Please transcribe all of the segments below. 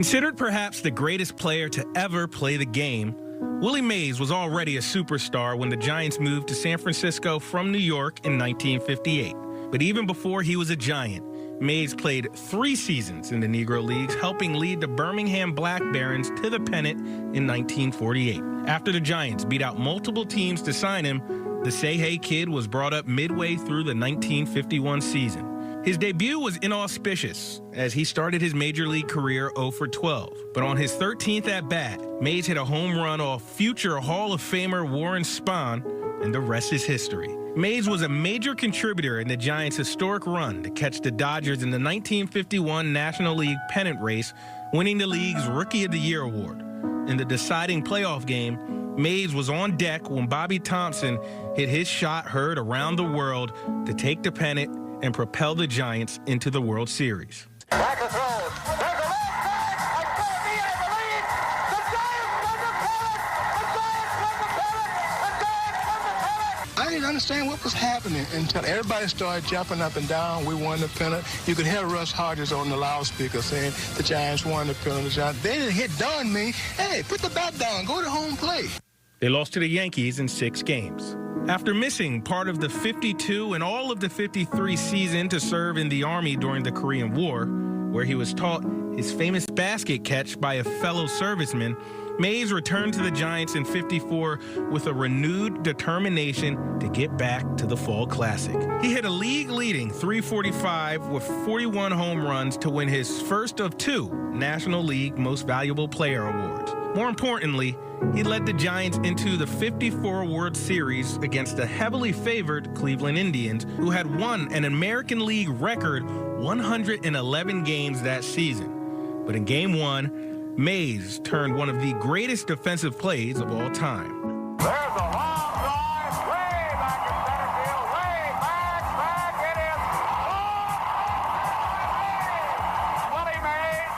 Considered perhaps the greatest player to ever play the game, Willie Mays was already a superstar when the Giants moved to San Francisco from New York in 1958. But even before he was a Giant, Mays played 3 seasons in the Negro Leagues, helping lead the Birmingham Black Barons to the pennant in 1948. After the Giants beat out multiple teams to sign him, the Say Hey Kid was brought up midway through the 1951 season. His debut was inauspicious, as he started his major league career 0 for 12. But on his 13th at-bat, Mays hit a home run off future Hall of Famer Warren Spahn, and the rest is history. Mays was a major contributor in the Giants' historic run to catch the Dodgers in the 1951 National League pennant race, winning the league's Rookie of the Year award. In the deciding playoff game, Mays was on deck when Bobby Thompson hit his shot heard around the world to take the pennant and propel the Giants into the World Series. Backer throws. There's a left back. A ball in the lead. The Giants win the pennant. The Giants win the pennant. The Giants win the pennant. I didn't understand what was happening until everybody started jumping up and down. We won the pennant. You could hear Russ Hodges on the loudspeaker saying the Giants won the pennant. They didn't hit Don me. Hey, put the bat down. Go to home plate. They lost to the Yankees in 6 games. After missing part of the 52 and all of the 53 season to serve in the Army during the Korean War, where he was taught his famous basket catch by a fellow serviceman, Mays returned to the Giants in 54 with a renewed determination to get back to the Fall Classic. He hit a league-leading .345 with 41 home runs to win his first of 2 National League Most Valuable Player awards. More importantly, he led the Giants into the 54 World Series against the heavily favored Cleveland Indians, who had won an American League record 111 games that season. But in Game 1, Mays turned one of the greatest defensive plays of all time. There's a long drive way back in center field. Way back. It is. Willie Mays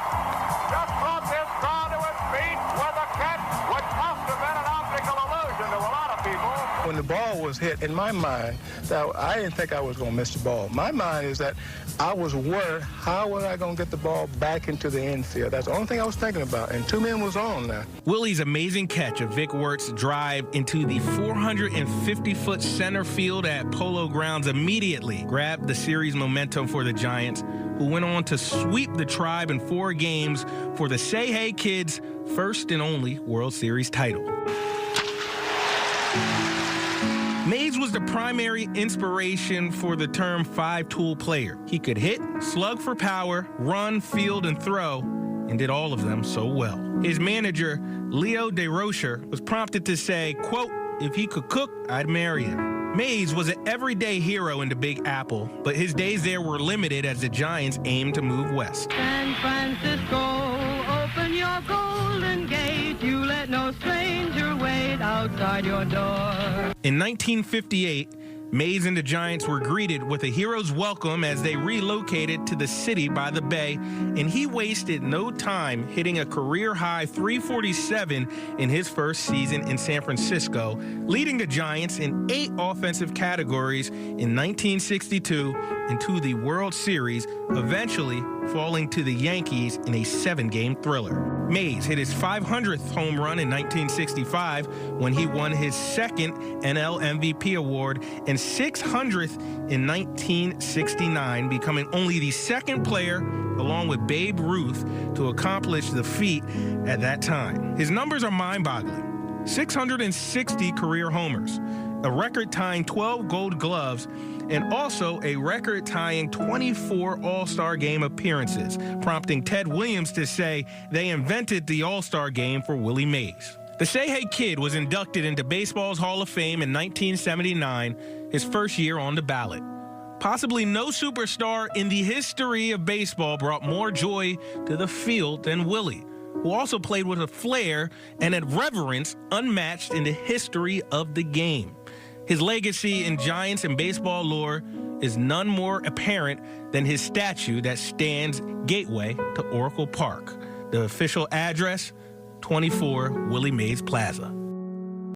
just brought this crowd to its feet with a catch which must have been an optical illusion to a lot of people. When the ball was hit, in my mind, that I didn't think I was going to miss the ball. My mind is that I was worried, how was I going to get the ball back into the infield? That's the only thing I was thinking about, and 2 men was on now. Willie's amazing catch of Vic Wertz's drive into the 450-foot center field at Polo Grounds immediately grabbed the series momentum for the Giants, who went on to sweep the Tribe in 4 games for the Say Hey Kids' first and only World Series title. Mays was the primary inspiration for the term 5-tool player. He could hit, slug for power, run, field, and throw, and did all of them so well. His manager, Leo DeRocher, was prompted to say, quote, "If he could cook, I'd marry him." Mays was an everyday hero in the Big Apple, but his days there were limited as the Giants aimed to move west. San Francisco, open your golden gate. You let no stranger wait outside your door. In 1958, Mays and the Giants were greeted with a hero's welcome as they relocated to the city by the bay, and he wasted no time hitting a career-high .347 in his first season in San Francisco, leading the Giants in 8 offensive categories in 1962 and to the World Series, eventually falling to the Yankees in a 7-game thriller. Mays hit his 500th home run in 1965 when he won his 2nd NL MVP award and 600th in 1969, becoming only the 2nd player, along with Babe Ruth, to accomplish the feat at that time. His numbers are mind-boggling. 660 career homers, a record-tying 12 Gold Gloves, and also a record-tying 24 All-Star Game appearances, prompting Ted Williams to say they invented the All-Star Game for Willie Mays. The Say Hey Kid was inducted into baseball's Hall of Fame in 1979, his first year on the ballot. Possibly no superstar in the history of baseball brought more joy to the field than Willie, who also played with a flair and a reverence unmatched in the history of the game. His legacy in Giants and baseball lore is none more apparent than his statue that stands gateway to Oracle Park. The official address, 24 Willie Mays Plaza.